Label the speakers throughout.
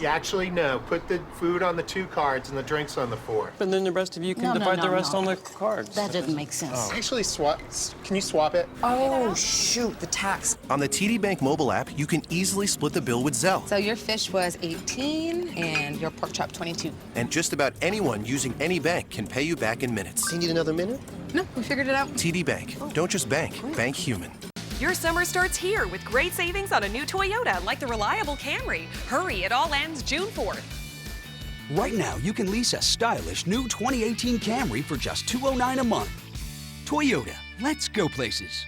Speaker 1: Actually, no. Put the food on the 2 cards and the drinks on the 4.
Speaker 2: And then the rest of you can divide the rest on the cards.
Speaker 3: That doesn't make sense.
Speaker 1: Actually, can you swap it?
Speaker 4: Oh, shoot, the tax.
Speaker 5: On the TD Bank mobile app, you can easily split the bill with Zelle.
Speaker 4: So your fish was 18 and your pork chop 22.
Speaker 5: And just about anyone using any bank can pay you back in minutes.
Speaker 1: Do you need another minute?
Speaker 4: No, we figured it out.
Speaker 5: TD Bank. Don't just bank, bank human.
Speaker 6: Your summer starts here with great savings on a new Toyota, like the reliable Camry. Hurry, it all ends June 4th.
Speaker 7: Right now, you can lease a stylish new 2018 Camry for just $209 a month. Toyota, let's go places.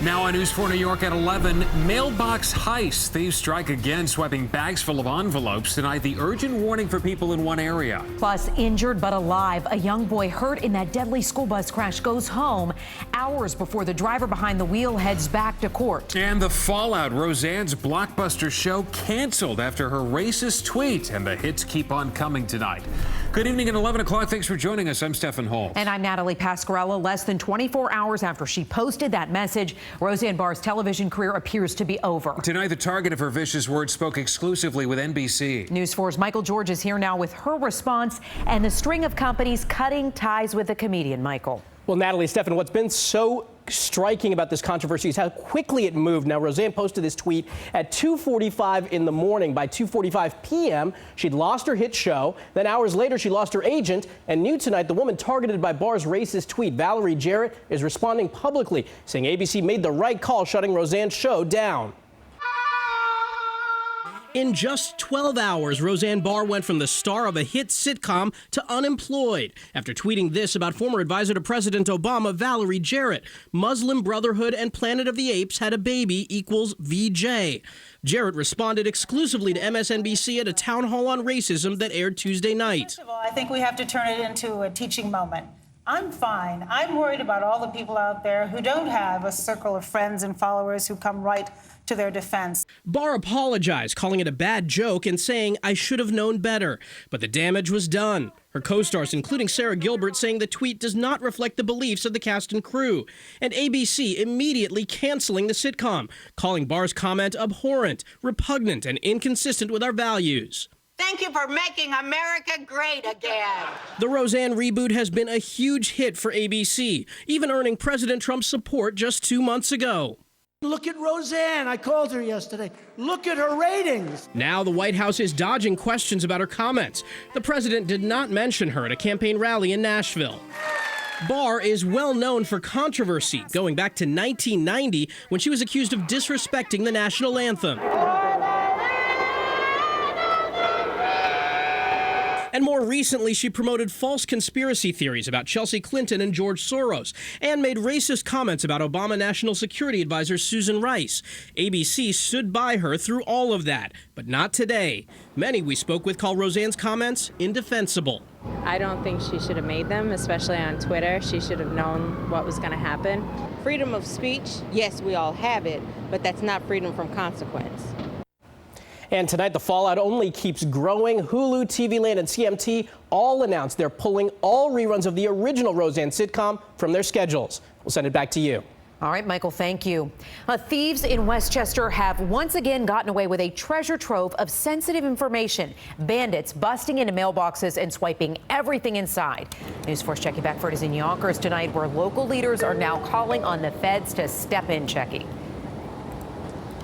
Speaker 8: Now on News 4 New York at 11, mailbox heist. Thieves strike again, swiping bags full of envelopes. Tonight, the urgent warning for people in one area.
Speaker 9: Plus, injured but alive. A young boy hurt in that deadly school bus crash goes home hours before the driver behind the wheel heads back to court.
Speaker 8: And the fallout. Roseanne's blockbuster show canceled after her racist tweet. And the hits keep on coming tonight. Good evening at 11 o'clock. Thanks for joining us. I'm Stefan Holt.
Speaker 9: And I'm Natalie Pasquarella. Less than 24 hours after she posted that message, Roseanne Barr's television career appears to be over.
Speaker 8: Tonight, the target of her vicious words spoke exclusively with NBC.
Speaker 9: News 4's Michael George is here now with her response and the string of companies cutting ties with the comedian. Michael.
Speaker 10: Well, Natalie, Stefan, what's been so striking about this controversy is how quickly it moved. Now, Roseanne posted this tweet at 2:45 in the morning. By 2:45 p.m., she'd lost her hit show. Then hours later, she lost her agent. And new tonight, the woman targeted by Barr's racist tweet, Valerie Jarrett, is responding publicly, saying ABC made the right call shutting Roseanne's show down. In just 12 hours, Roseanne Barr went from the star of a hit sitcom to unemployed after tweeting this about former advisor to President Obama, Valerie Jarrett. Muslim Brotherhood and Planet of the Apes had a baby equals VJ. Jarrett responded exclusively to MSNBC at a town hall on racism that aired Tuesday night.
Speaker 11: First of all, I think we have to turn it into a teaching moment. I'm fine. I'm worried about all the people out there who don't have a circle of friends and followers who come right to their defense.
Speaker 10: Barr apologized, calling it a bad joke and saying, "I should have known better." But the damage was done. Her co-stars, including Sarah Gilbert, saying the tweet does not reflect the beliefs of the cast and crew. And ABC immediately canceling the sitcom, calling Barr's comment abhorrent, repugnant, and inconsistent with our values.
Speaker 11: Thank you for making America great again.
Speaker 10: The Roseanne reboot has been a huge hit for ABC, even earning President Trump's support just 2 months ago.
Speaker 12: Look at Roseanne. I called her yesterday. Look at her ratings.
Speaker 10: Now the White House is dodging questions about her comments. The president did not mention her at a campaign rally in Nashville. Barr is well known for controversy, going back to 1990 when she was accused of disrespecting the national anthem. And more recently, she promoted false conspiracy theories about Chelsea Clinton and George Soros, and made racist comments about Obama National Security Advisor Susan Rice. ABC stood by her through all of that, but not today. Many we spoke with call Roseanne's comments indefensible.
Speaker 13: I don't think she should have made them, especially on Twitter. She should have known what was going to happen. Freedom of speech, yes, we all have it, but that's not freedom from consequence.
Speaker 10: And tonight, the fallout only keeps growing. Hulu, TV Land, and CMT all announced they're pulling all reruns of the original Roseanne sitcom from their schedules. We'll send it back to you.
Speaker 9: All right, Michael, thank you. Thieves in Westchester have once again gotten away with a treasure trove of sensitive information. Bandits busting into mailboxes and swiping everything inside. News 4's Jackie Beckford is in Yonkers tonight, where local leaders are now calling on the feds to step in, Jackie.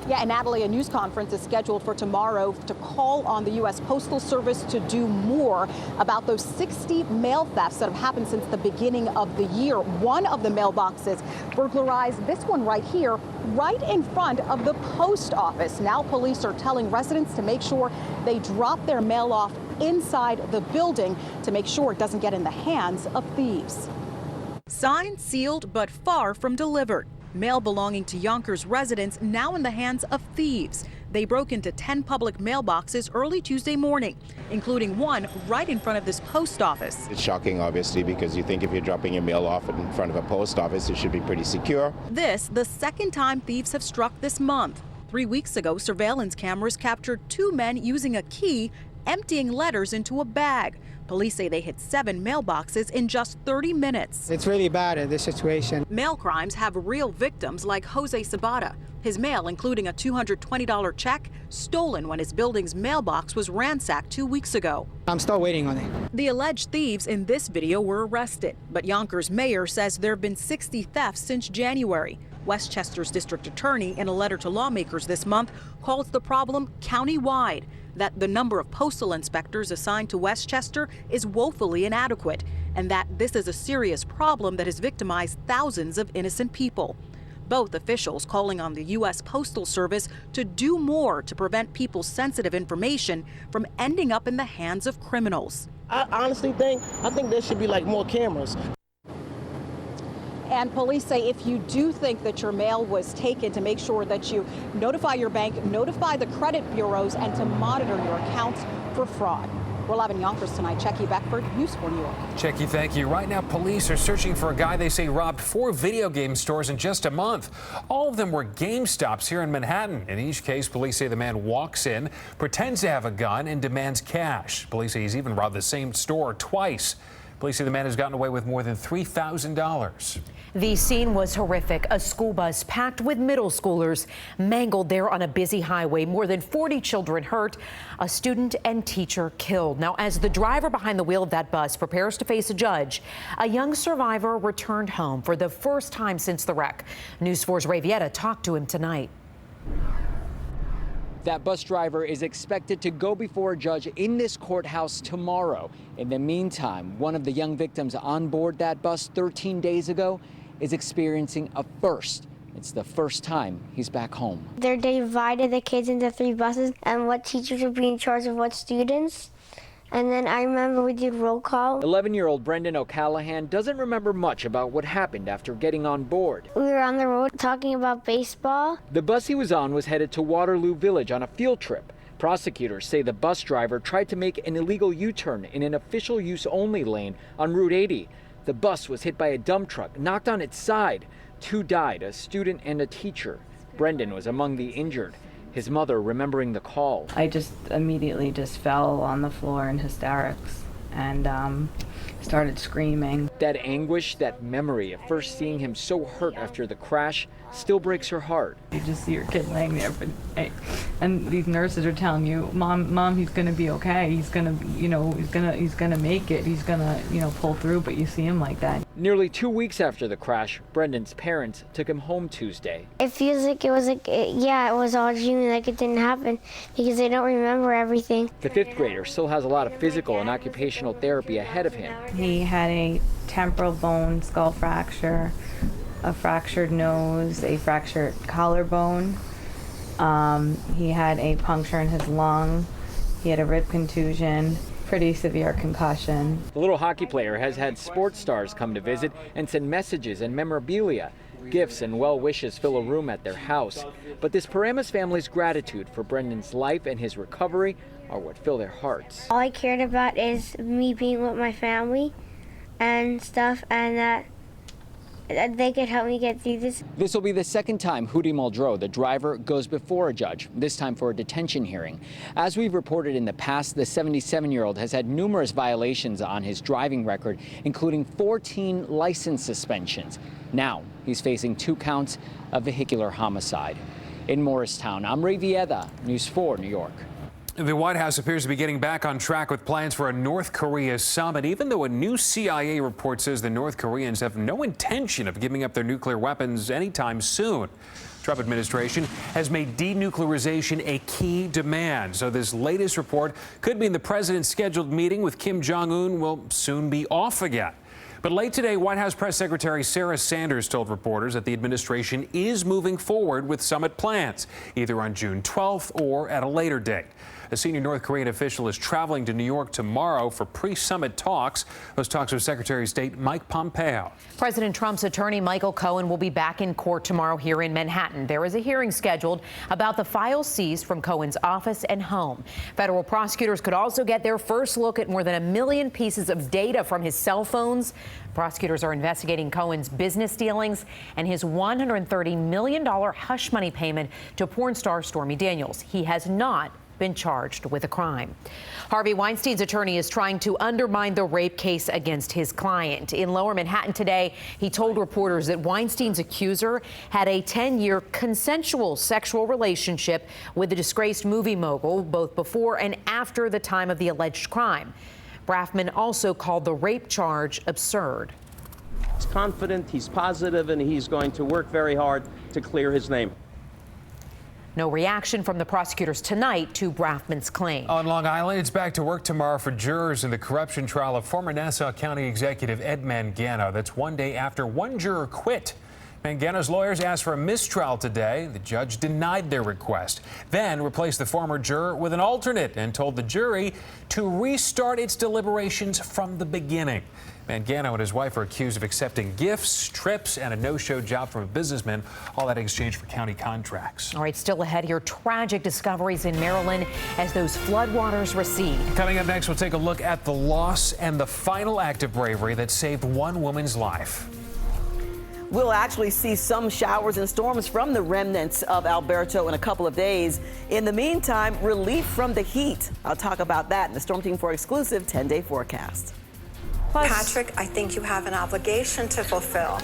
Speaker 14: Yeah, and Natalie, a news conference is scheduled for tomorrow to call on the U.S. Postal Service to do more about those 60 mail thefts that have happened since the beginning of the year. One of the mailboxes burglarized, this one right here, right in front of the post office. Now police are telling residents to make sure they drop their mail off inside the building to make sure it doesn't get in the hands of thieves.
Speaker 15: Signed, sealed, but far from delivered. Mail belonging to Yonkers residents now in the hands of thieves. They broke into 10 public mailboxes early Tuesday morning, including one right in front of this post office.
Speaker 16: It's shocking, obviously, because you think if you're dropping your mail off in front of a post office, it should be pretty secure.
Speaker 15: This, the second time thieves have struck this month. 3 weeks ago, surveillance cameras captured 2 men using a key, emptying letters into a bag. Police say they hit 7 mailboxes in just 30 minutes.
Speaker 3: It's really bad in this situation.
Speaker 15: Mail crimes have real victims like Jose Sabata. His mail, including a $220 check, stolen when his building's mailbox was ransacked 2 weeks ago.
Speaker 3: I'm still waiting on it.
Speaker 15: The alleged thieves in this video were arrested, but Yonkers mayor says there have been 60 thefts since January. Westchester's district attorney, in a letter to lawmakers this month, calls the problem county-wide, that the number of postal inspectors assigned to Westchester is woefully inadequate, and that this is a serious problem that has victimized thousands of innocent people. Both officials calling on the U.S. Postal Service to do more to prevent people's sensitive information from ending up in the hands of criminals.
Speaker 17: I honestly think there should be like more cameras.
Speaker 14: And police say if you do think that your mail was taken, to make sure that you notify your bank, notify the credit bureaus, and to monitor your accounts for fraud. We're live in Yonkers tonight. Jackie Beckford, News 4 New York.
Speaker 8: Jackie, thank you. Right now, police are searching for a guy they say robbed 4 video game stores in just a month. All of them were GameStops here in Manhattan. In each case, police say the man walks in, pretends to have a gun, and demands cash. Police say he's even robbed the same store twice. Police say the man has gotten away with more than $3,000.
Speaker 9: The scene was horrific. A school bus packed with middle schoolers mangled there on a busy highway. More than 40 children hurt, a student and teacher killed. Now, as the driver behind the wheel of that bus prepares to face a judge, a young survivor returned home for the first time since the wreck. News 4's Ray Vieta talked to him tonight.
Speaker 18: That bus driver is expected to go before a judge in this courthouse tomorrow. In the meantime, one of the young victims on board that bus 13 days ago is experiencing a first. It's the first time he's back home.
Speaker 19: They divided the kids into 3 buses and what teachers would be in charge of what students. And then I remember we did roll call.
Speaker 18: 11-year-old Brendan O'Callahan doesn't remember much about what happened after getting on board.
Speaker 19: We were on the road talking about baseball.
Speaker 18: The bus he was on was headed to Waterloo Village on a field trip. Prosecutors say the bus driver tried to make an illegal U-turn in an official use only lane on Route 80. The bus was hit by a dump truck, knocked on its side. 2 died, a student and a teacher. Brendan was among the injured. His mother remembering the call.
Speaker 20: I just immediately fell on the floor in hysterics and started screaming.
Speaker 18: That anguish, that memory of first seeing him so hurt after the crash still breaks her heart.
Speaker 20: You just see your kid laying there, and these nurses are telling you, Mom, he's gonna be okay. He's gonna make it. He's gonna, pull through. But you see him like that.
Speaker 18: Nearly 2 weeks after the crash, Brendan's parents took him home Tuesday.
Speaker 19: It feels like it was all a dream, like it didn't happen because they don't remember everything.
Speaker 18: The 5th grader still has a lot of physical and occupational therapy ahead of him.
Speaker 20: He had a temporal bone skull fracture, a fractured nose, a fractured collarbone. He had a puncture in his lung. He had a rib contusion, pretty severe concussion.
Speaker 18: The little hockey player has had sports stars come to visit and send messages and memorabilia. Gifts and well wishes fill a room at their house. But this Paramus family's gratitude for Brendan's life and his recovery are what fill their hearts.
Speaker 19: All I cared about is me being with my family and stuff, and that they could help me get through this.
Speaker 18: This will be the second time Hudi Muldrow, the driver, goes before a judge, this time for a detention hearing. As we've reported in the past, the 77-year-old has had numerous violations on his driving record, including 14 license suspensions. Now he's facing 2 counts of vehicular homicide. In Morristown, I'm Ray Vieta, News 4 New York.
Speaker 8: The White House appears to be getting back on track with plans for a North Korea summit, even though a new CIA report says the North Koreans have no intention of giving up their nuclear weapons anytime soon. Trump administration has made denuclearization a key demand. So this latest report could mean the president's scheduled meeting with Kim Jong-un will soon be off again. But late today, White House Press Secretary Sarah Sanders told reporters that the administration is moving forward with summit plans, either on June 12th or at a later date. A senior North Korean official is traveling to New York tomorrow for pre-summit talks. Those talks with Secretary of State Mike Pompeo.
Speaker 9: President Trump's attorney Michael Cohen will be back in court tomorrow here in Manhattan. There is a hearing scheduled about the files seized from Cohen's office and home. Federal prosecutors could also get their first look at more than 1 million pieces of data from his cell phones. Prosecutors are investigating Cohen's business dealings and his $130 million hush money payment to porn star Stormy Daniels. He has not been charged with a crime. Harvey Weinstein's attorney is trying to undermine the rape case against his client. In Lower Manhattan today, he told reporters that Weinstein's accuser had a 10-year consensual sexual relationship with the disgraced movie mogul, both before and after the time of the alleged crime. Braffman also called the rape charge absurd.
Speaker 21: He's confident, he's positive, and he's going to work very hard to clear his name.
Speaker 9: No reaction from the prosecutors tonight to Braffman's claim.
Speaker 8: On Long Island, it's back to work tomorrow for jurors in the corruption trial of former Nassau County Executive Ed Mangano. That's one day after one juror quit. Mangano's lawyers asked for a mistrial today. The judge denied their request, then replaced the former juror with an alternate and told the jury to restart its deliberations from the beginning. Mangano and his wife are accused of accepting gifts, trips, and a no-show job from a businessman, all that in exchange for county contracts.
Speaker 9: All right, still ahead here, tragic discoveries in Maryland as those floodwaters recede.
Speaker 8: Coming up next, we'll take a look at the loss and the final act of bravery that saved one woman's life.
Speaker 22: We'll actually see some showers and storms from the remnants of Alberto in a couple of days. In the meantime, relief from the heat. I'll talk about that in the Storm Team 4 exclusive 10-day forecast.
Speaker 23: Patrick, I think you have an obligation to fulfill.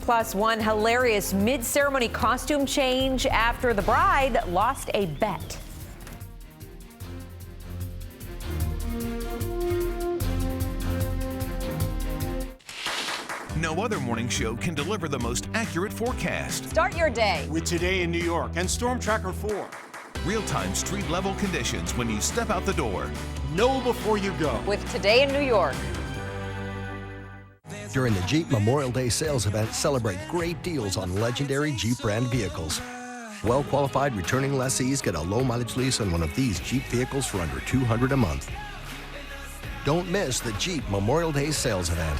Speaker 9: Plus, one hilarious mid-ceremony costume change after the bride lost a bet.
Speaker 24: No other morning show can deliver the most accurate forecast.
Speaker 25: Start your day
Speaker 26: with Today in New York and Storm Tracker 4.
Speaker 24: Real-time street-level conditions when you step out the door.
Speaker 26: Know before you go.
Speaker 25: With Today in New York.
Speaker 27: During the Jeep Memorial Day sales event, celebrate great deals on legendary Jeep brand vehicles. Well-qualified returning lessees get a low-mileage lease on one of these Jeep vehicles for under $200 a month. Don't miss the Jeep Memorial Day sales event.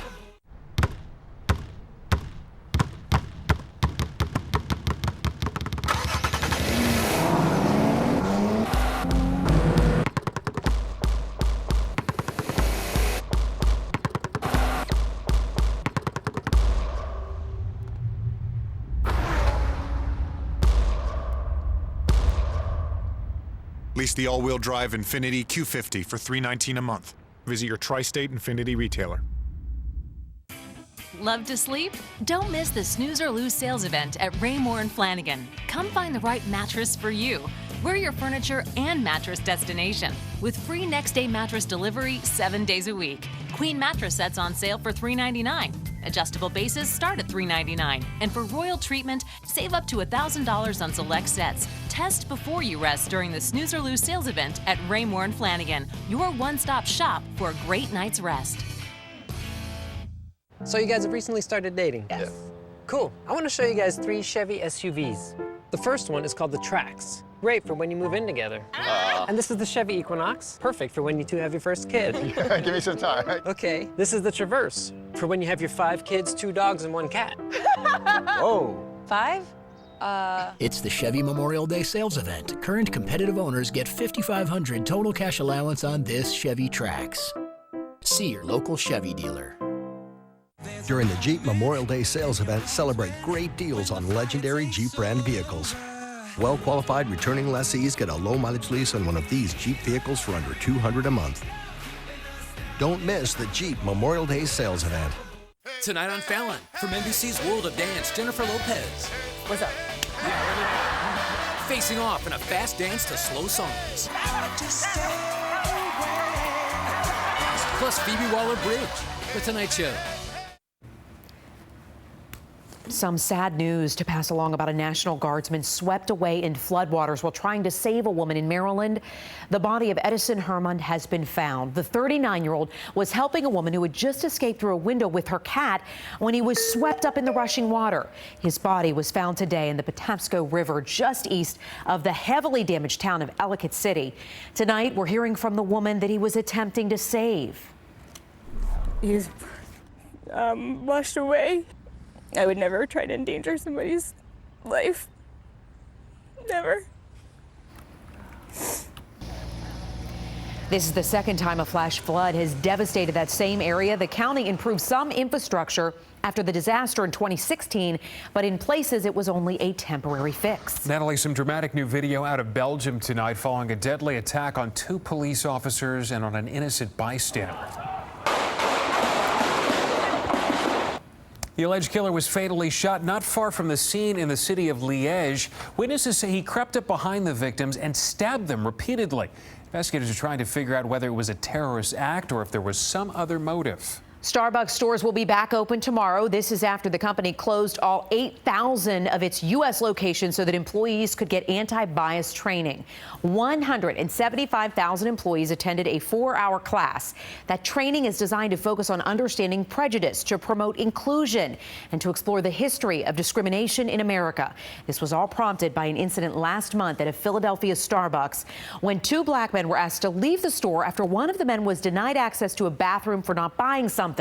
Speaker 28: Lease the all-wheel drive Infiniti Q50 for $319 a month. Visit your tri-state Infiniti retailer.
Speaker 29: Love to sleep? Don't miss the Snooze or Lose sales event at Raymore & Flanigan. Come find the right mattress for you. We're your furniture and mattress destination with free next-day mattress delivery 7 days a week. Queen mattress sets on sale for $399. Adjustable bases start at $399. And for royal treatment, save up to $1,000 on select sets. Test before you rest during the Snooze or Lose sales event at Raymore & Flanigan, your one-stop shop for a great night's rest.
Speaker 30: So you guys have recently started dating? Yes. Yeah. Cool. I want to show you guys 3 Chevy SUVs. The first one is called the Trax. Great for when you move in together. And this is the Chevy Equinox. Perfect for when you two have your first kid.
Speaker 28: Give me some time.
Speaker 30: Okay. This is the Traverse. For when you have your 5 kids, 2 dogs, and 1 cat. Whoa.
Speaker 25: 5?
Speaker 31: It's the Chevy Memorial Day sales event. Current competitive owners get $5,500 total cash allowance on this Chevy Trax. See your local Chevy dealer.
Speaker 27: During the Jeep Memorial Day sales event, celebrate great deals on legendary Jeep brand vehicles. Well-qualified returning lessees get a low-mileage lease on one of these Jeep vehicles for under $200 a month. Don't miss the Jeep Memorial Day sales event.
Speaker 32: Tonight on Fallon, from NBC's World of Dance, Jennifer Lopez.
Speaker 22: What's up?
Speaker 32: Facing off in a fast dance to slow songs. Plus Phoebe Waller-Bridge, The Tonight Show.
Speaker 9: Some sad news to pass along about a National Guardsman swept away in floodwaters while trying to save a woman in Maryland. The body of Edison Hermond has been found. The 39-year-old was helping a woman who had just escaped through a window with her cat when he was swept up in the rushing water. His body was found today in the Patapsco River just east of the heavily damaged town of Ellicott City. Tonight, we're hearing from the woman that he was attempting to save.
Speaker 33: He's washed away. I would never try to endanger somebody's life. Never.
Speaker 9: This is the second time a flash flood has devastated that same area. The county improved some infrastructure after the disaster in 2016, but in places it was only a temporary fix.
Speaker 8: Natalie, some dramatic new video out of Belgium tonight following a deadly attack on 2 police officers and on an innocent bystander. The alleged killer was fatally shot not far from the scene in the city of Liège. Witnesses say he crept up behind the victims and stabbed them repeatedly. Investigators are trying to figure out whether it was a terrorist act or if there was some other motive.
Speaker 9: Starbucks stores will be back open tomorrow. This is after the company closed all 8,000 of its U.S. locations so that employees could get anti-bias training. 175,000 employees attended a 4-hour class. That training is designed to focus on understanding prejudice, to promote inclusion, and to explore the history of discrimination in America. This was all prompted by an incident last month at a Philadelphia Starbucks when 2 black men were asked to leave the store after one of the men was denied access to a bathroom for not buying something.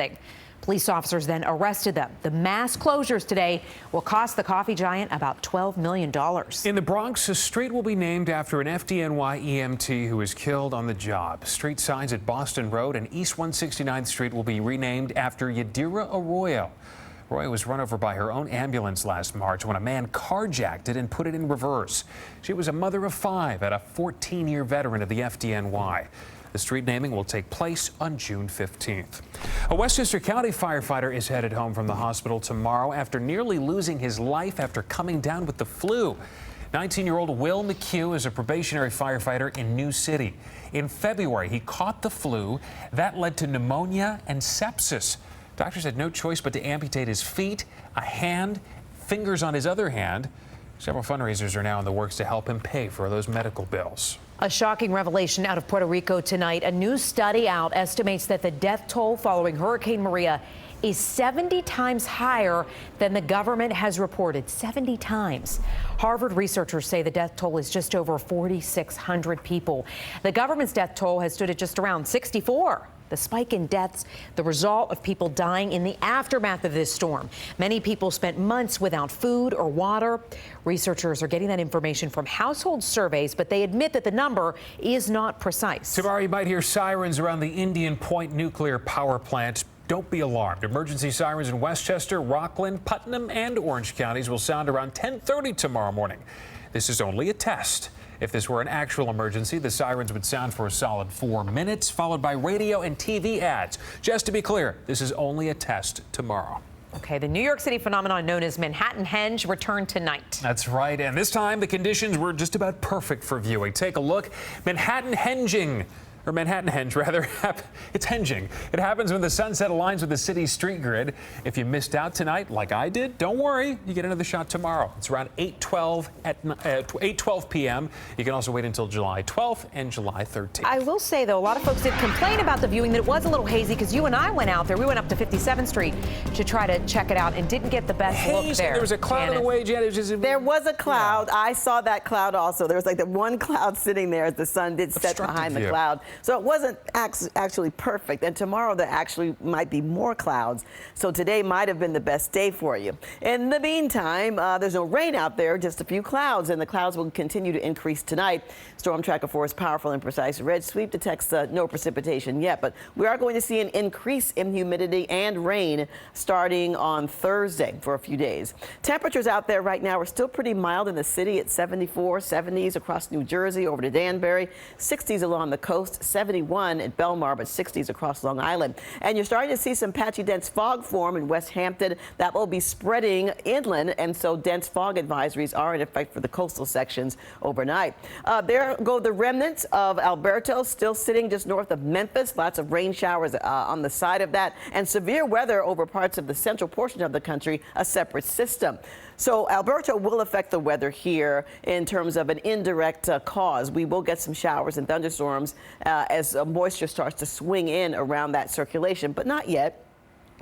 Speaker 9: Police officers then arrested them. The mass closures today will cost the coffee giant about $12 million.
Speaker 8: In the Bronx, a street will be named after an FDNY EMT who was killed on the job. Street signs at Boston Road and East 169th Street will be renamed after Yadira Arroyo. Arroyo was run over by her own ambulance last March when a man carjacked it and put it in reverse. She was a mother of 5 and a 14-year veteran of the FDNY. The street naming will take place on June 15th. A Westchester County firefighter is headed home from the hospital tomorrow after nearly losing his life after coming down with the flu. 19-year-old Will McHugh is a probationary firefighter in New City. In February, he caught the flu. That led to pneumonia and sepsis. Doctors had no choice but to amputate his feet, a hand, fingers on his other hand. Several fundraisers are now in the works to help him pay for those medical bills.
Speaker 9: A shocking revelation out of Puerto Rico tonight. A new study out estimates that the death toll following Hurricane Maria is 70 times higher than the government has reported. 70 times. Harvard researchers say the death toll is just over 4,600 people. The government's death toll has stood at just around 64. The spike in deaths, the result of people dying in the aftermath of this storm. Many people spent months without food or water. Researchers are getting that information from household surveys, but they admit that the number is not precise.
Speaker 8: Tomorrow you might hear sirens around the Indian Point nuclear power plant. Don't be alarmed. Emergency sirens in Westchester, Rockland, Putnam, and Orange counties will sound around 10:30 tomorrow morning. This is only a test. If this were an actual emergency, the sirens would sound for a solid 4 minutes, followed by radio and TV ads. Just to be clear, this is only a test tomorrow.
Speaker 9: Okay, the New York City phenomenon known as Manhattan Henge returned tonight.
Speaker 8: That's right, and this time the conditions were just about perfect for viewing. Take a look. Manhattan Henging. Or Manhattan Henge, rather. It's henging. It happens when the sunset aligns with the city's street grid. If you missed out tonight, like I did, don't worry. You get another shot tomorrow. It's around 8:12 p.m. You can also wait until July 12th and July 13th.
Speaker 9: I will say, though, a lot of folks did complain about the viewing, that it was a little hazy because you and I went out there. We went up to 57th Street to try to check it out and didn't get the best look there.
Speaker 8: There was a cloud in the way, Janet.
Speaker 22: There was a cloud. Yeah. I saw that cloud also. There was like the one cloud sitting there as the sun did set behind the cloud. So it wasn't actually perfect. And tomorrow there actually might be more clouds. So today might have been the best day for you. In the meantime, there's no rain out there, just a few clouds, and the clouds will continue to increase tonight. Storm Tracker 4's powerful and precise red sweep detects no precipitation yet, but we are going to see an increase in humidity and rain starting on Thursday for a few days. Temperatures out there right now are still pretty mild in the city at 74, 70s across New Jersey over to Danbury, 60s along the coast, 71 at Belmar, but 60s across Long Island. And you're starting to see some patchy dense fog form in West Hampton. That will be spreading inland, and so dense fog advisories are in effect for the coastal sections overnight. There go the remnants of Alberto, still sitting just north of Memphis. Lots of rain showers on the side of that, and severe weather over parts of the central portion of the country, a separate system. So Alberto will affect the weather here in terms of an indirect cause. We will get some showers and thunderstorms as moisture starts to swing in around that circulation, but not yet.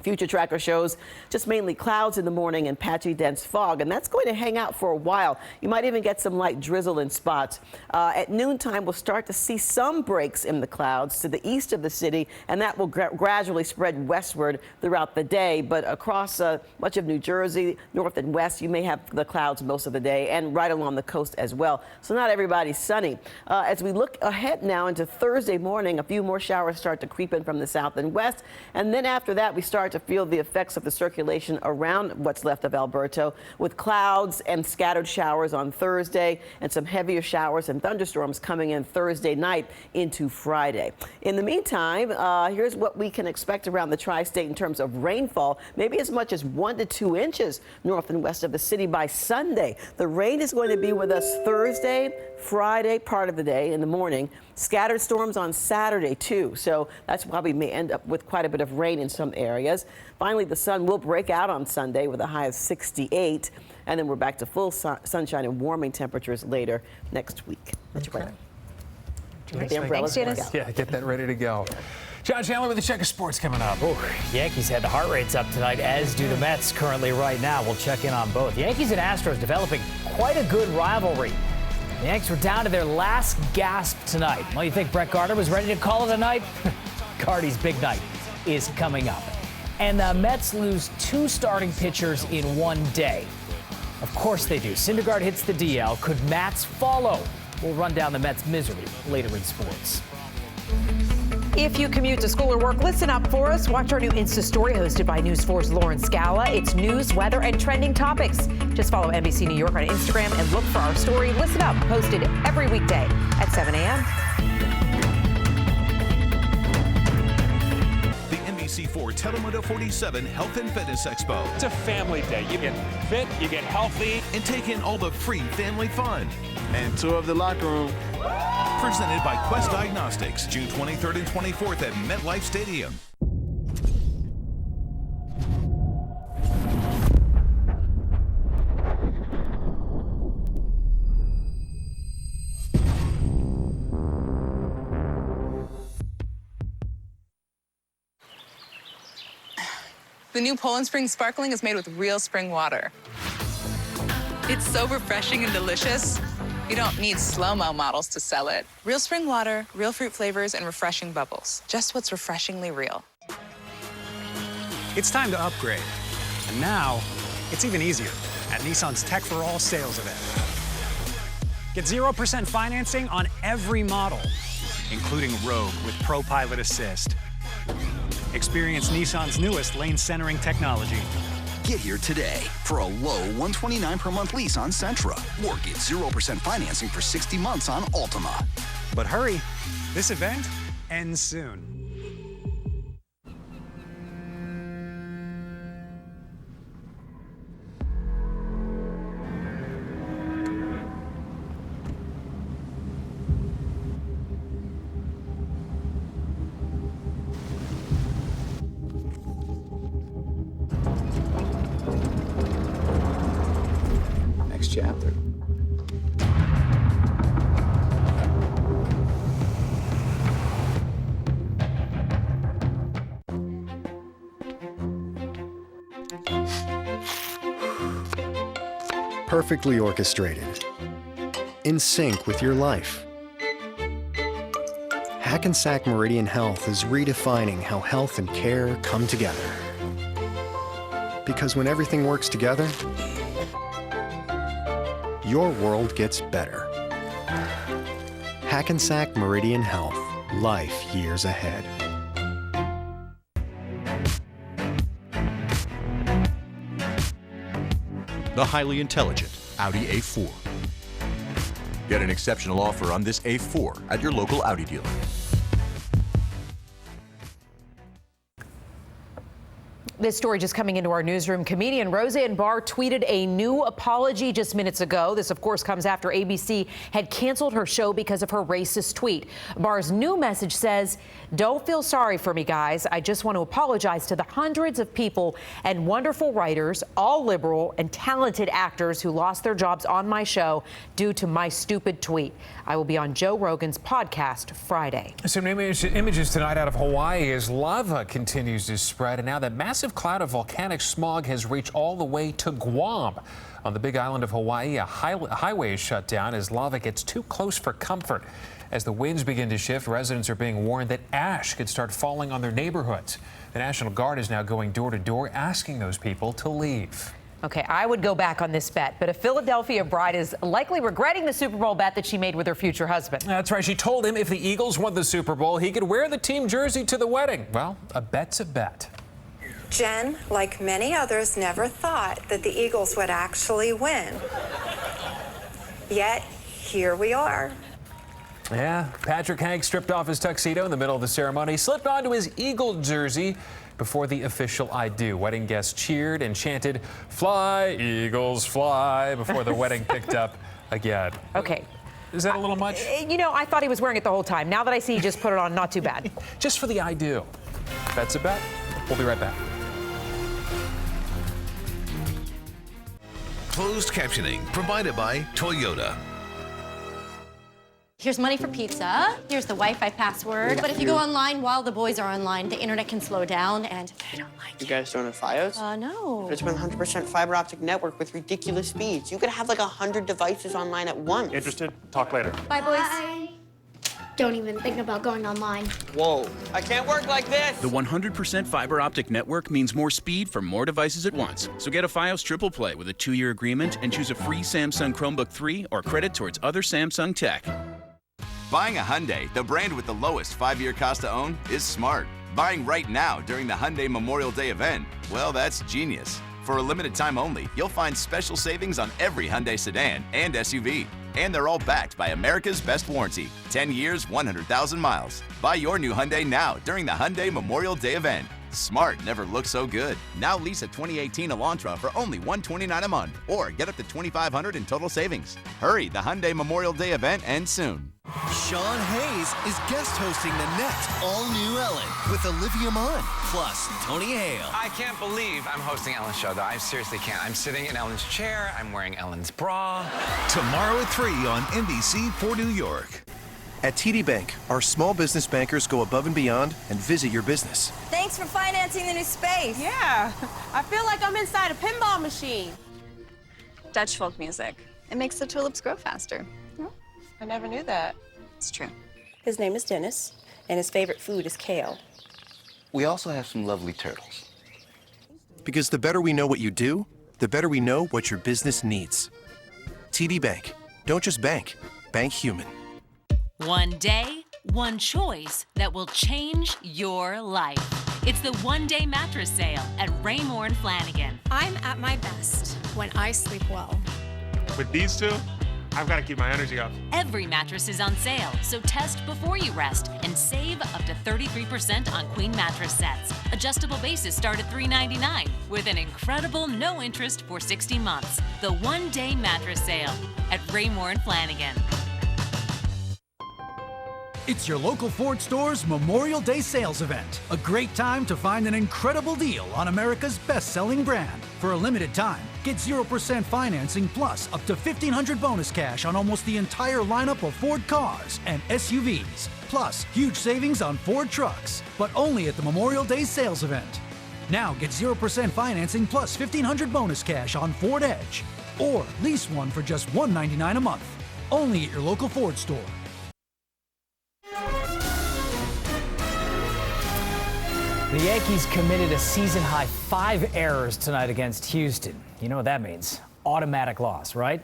Speaker 22: Future Tracker shows just mainly clouds in the morning and patchy dense fog, and that's going to hang out for a while. You might even get some light drizzle in spots. At noontime, we'll start to see some breaks in the clouds to the east of the city, and that will gradually spread westward throughout the day. But across much of New Jersey, north and west, you may have the clouds most of the day, and right along the coast as well. So not everybody's sunny. As we look ahead now into Thursday morning, a few more showers start to creep in from the south and west, and then after that, we start to feel the effects of the circulation around what's left of Alberto, with clouds and scattered showers on Thursday and some heavier showers and thunderstorms coming in Thursday night into Friday. In the meantime, here's what we can expect around the tri-state in terms of rainfall, maybe as much as 1 to 2 inches north and west of the city by Sunday. The rain is going to be with us Thursday, Friday, part of the day in the morning. Scattered storms on Saturday, too. So that's why we may end up with quite a bit of rain in some areas. Finally, the sun will break out on Sunday with a high of 68. And then we're back to full sunshine and warming temperatures later next week. That's
Speaker 8: Okay.
Speaker 22: Get the umbrellas
Speaker 9: Thanks, Janice.
Speaker 8: Yeah, get that ready to go. John Chandler with the check of sports coming up.
Speaker 1: Ooh, Yankees had the heart rates up tonight, as do the Mets currently right now. We'll check in on both. Yankees and Astros developing quite a good rivalry. The Yanks were down to their last gasp tonight. Well, you think Brett Gardner was ready to call it a night? Gardy's big night is coming up. And the Mets lose 2 starting pitchers in one day. Of course they do. Syndergaard hits the DL. Could Mats follow? We'll run down the Mets' misery later in sports.
Speaker 9: If you commute to school or work, listen up for us. Watch our new Insta story hosted by News 4's Lauren Scala. It's news, weather, and trending topics. Just follow NBC New York on Instagram and look for our story. Listen up, posted every weekday at 7 a.m.
Speaker 24: The NBC4 Telemundo 47 Health and Fitness Expo.
Speaker 2: It's a family day. You get fit, you get healthy,
Speaker 24: and take in all the free family fun.
Speaker 3: And tour of the locker room.
Speaker 24: Presented by Quest Diagnostics, June 23rd and 24th at MetLife Stadium.
Speaker 4: The new Poland Spring Sparkling is made with real spring water. It's so refreshing and delicious. You don't need slow-mo models to sell it. Real spring water, real fruit flavors, and refreshing bubbles. Just what's refreshingly real.
Speaker 5: It's time to upgrade. And now, it's even easier at Nissan's Tech for All sales event. Get 0% financing on every model, including Rogue with Pro Pilot Assist. Experience Nissan's newest lane centering technology.
Speaker 6: Get here today for a low $129 per month lease on Sentra, or get 0% financing for 60 months on Altima.
Speaker 5: But hurry, this event ends soon.
Speaker 7: Chapter.
Speaker 27: Perfectly orchestrated. In sync with your life. Hackensack Meridian Health is redefining how health and care come together. Because when everything works together, your world gets better. Hackensack Meridian Health. Life years ahead.
Speaker 10: The highly intelligent Audi A4. Get an exceptional offer on this A4 at your local Audi dealer.
Speaker 9: This story just coming into our newsroom. Comedian Roseanne Barr tweeted a new apology just minutes ago. This, of course, comes after ABC had canceled her show because of her racist tweet. Barr's new message says, "Don't feel sorry for me, guys. I just want to apologize to the hundreds of people and wonderful writers, all liberal and talented actors who lost their jobs on my show due to my stupid tweet. I will be on Joe Rogan's podcast Friday."
Speaker 8: Some images tonight out of Hawaii as lava continues to spread, and now that massive massive cloud of volcanic smog has reached all the way to Guam. On the big island of Hawaii, a highway is shut down as lava gets too close for comfort. As the winds begin to shift, residents are being warned that ash could start falling on their neighborhoods. The National Guard is now going door to door asking those people to leave.
Speaker 9: Okay, I would go back on this bet, but a Philadelphia bride is likely regretting the Super Bowl bet that she made with her future husband.
Speaker 8: That's right. She told him if the Eagles won the Super Bowl, he could wear the team jersey to the wedding. Well, a bet's a bet.
Speaker 11: Jen, like many others, never thought that the Eagles would actually win. Yet, here we are.
Speaker 8: Yeah, Patrick Hank stripped off his tuxedo in the middle of the ceremony, slipped onto his Eagle jersey before the official I do. Wedding guests cheered and chanted, "Fly, Eagles, fly," before the wedding picked up again.
Speaker 9: Okay.
Speaker 8: Is that a little much?
Speaker 9: You know, I thought he was wearing it the whole time. Now that I see he just put it on, not too bad.
Speaker 8: Just for the I do. That's a bet. We'll be right back.
Speaker 24: Closed captioning provided by Toyota.
Speaker 12: Here's money for pizza. Here's the Wi-Fi password. But if you go online while the boys are online, the internet can slow down, and they don't like it.
Speaker 13: You guys don't have Fios?
Speaker 12: No.
Speaker 13: But it's 100% fiber optic network with ridiculous speeds. You could have like 100 devices online at once.
Speaker 28: Interested? Talk later.
Speaker 12: Bye, boys. Don't even think about going online.
Speaker 13: Whoa, I can't work like this.
Speaker 14: The 100% fiber optic network means more speed for more devices at once. So get a Fios Triple Play with a 2-year agreement and choose a free Samsung Chromebook 3 or credit towards other Samsung tech.
Speaker 15: Buying a Hyundai, the brand with the lowest 5-year cost to own, is smart. Buying right now during the Hyundai Memorial Day event, well, that's genius. For a limited time only, you'll find special savings on every Hyundai sedan and SUV. And they're all backed by America's best warranty. 10 years, 100,000 miles. Buy your new Hyundai now during the Hyundai Memorial Day event. Smart never looked so good. Now lease a 2018 Elantra for only $129 a month, or get up to $2,500 in total savings. Hurry, the Hyundai Memorial Day event ends soon.
Speaker 16: Sean Hayes is guest hosting the next all-new Ellen with Olivia Munn, plus Tony Hale.
Speaker 17: I can't believe I'm hosting Ellen's show, though. I seriously can't. I'm sitting in Ellen's chair. I'm wearing Ellen's bra.
Speaker 24: Tomorrow at 3 on NBC for New York.
Speaker 18: At TD Bank, our small business bankers go above and beyond and visit your business.
Speaker 12: Thanks for financing the new space.
Speaker 19: Yeah, I feel like I'm inside a pinball machine.
Speaker 20: Dutch folk music. It makes the tulips grow faster.
Speaker 19: I never knew that.
Speaker 20: It's true.
Speaker 19: His name is Dennis, and his favorite food is kale.
Speaker 18: We also have some lovely turtles. Because the better we know what you do, the better we know what your business needs. TD Bank. Don't just bank. Bank human.
Speaker 29: One day, one choice that will change your life. It's the one-day mattress sale at Raymore and Flanigan.
Speaker 21: I'm at my best when I sleep well.
Speaker 28: With these two, I've got to keep my energy up.
Speaker 29: Every mattress is on sale, so test before you rest and save up to 33% on queen mattress sets. Adjustable bases start at $399 with an incredible no interest for 60 months. The one-day mattress sale at Raymore and Flanigan.
Speaker 23: It's your local Ford store's Memorial Day sales event. A great time to find an incredible deal on America's best-selling brand. For a limited time, get 0% financing plus up to $1,500 bonus cash on almost the entire lineup of Ford cars and SUVs. Plus, huge savings on Ford trucks, but only at the Memorial Day sales event. Now get 0% financing plus $1,500 bonus cash on Ford Edge. Or lease one for just $199 a month. Only at your local Ford store.
Speaker 1: The Yankees committed a season-high 5 errors tonight against Houston. You know what that means. Automatic loss, right?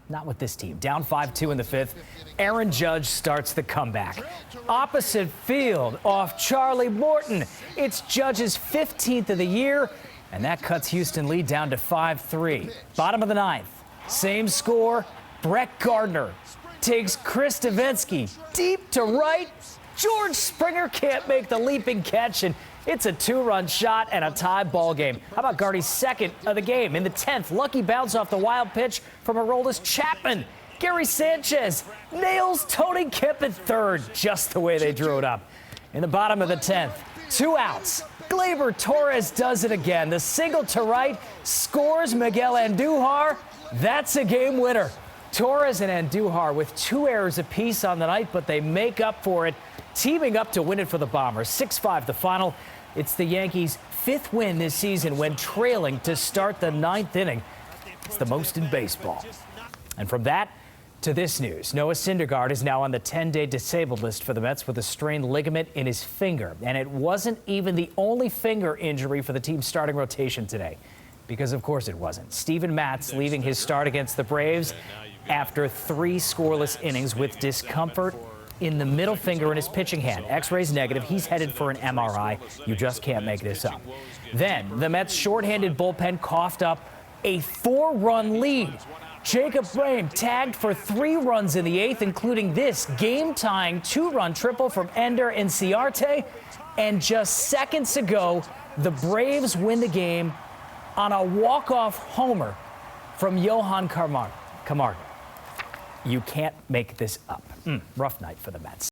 Speaker 1: Not with this team. Down 5-2 in the 5th. Aaron Judge starts the comeback. Opposite field off Charlie Morton. It's Judge's 15th of the year, and that cuts Houston lead down to 5-3. Bottom of the 9th. Same score. Brett Gardner takes Chris Davinsky deep to right. George Springer can't make the leaping catch, and it's a 2-run shot and a tie ball game. How about Gardy's second of the game? In the 10th, lucky bounce off the wild pitch from Aroldis Chapman. Gary Sanchez nails Tony Kemp at third, just the way they drew it up. In the bottom of the 10th, 2 outs. Gleyber Torres does it again. The single to right scores Miguel Andujar. That's a game winner. Torres and Andujar with 2 errors apiece on the night, but they make up for it, teaming up to win it for the Bombers. 6-5 the final. It's the Yankees' 5th win this season when trailing to start the 9th inning. It's the most in baseball. And from that to this news, Noah Syndergaard is now on the 10-day disabled list for the Mets with a strained ligament in his finger. And it wasn't even the only finger injury for the team's starting rotation today. Because, of course, it wasn't. Steven Matz leaving his start against the Braves after 3 scoreless innings with discomfort in the middle finger in his pitching hand. X-rays negative. He's headed for an MRI. You just can't make this up. Then the Mets' shorthanded bullpen coughed up a 4-run lead. Jacob Brame tagged for 3 runs in the 8th, including this game-tying 2-run triple from Ender Inciarte. And just seconds ago, the Braves win the game on a walk-off homer from Johan Camargo. You can't make this up. Rough night for the Mets.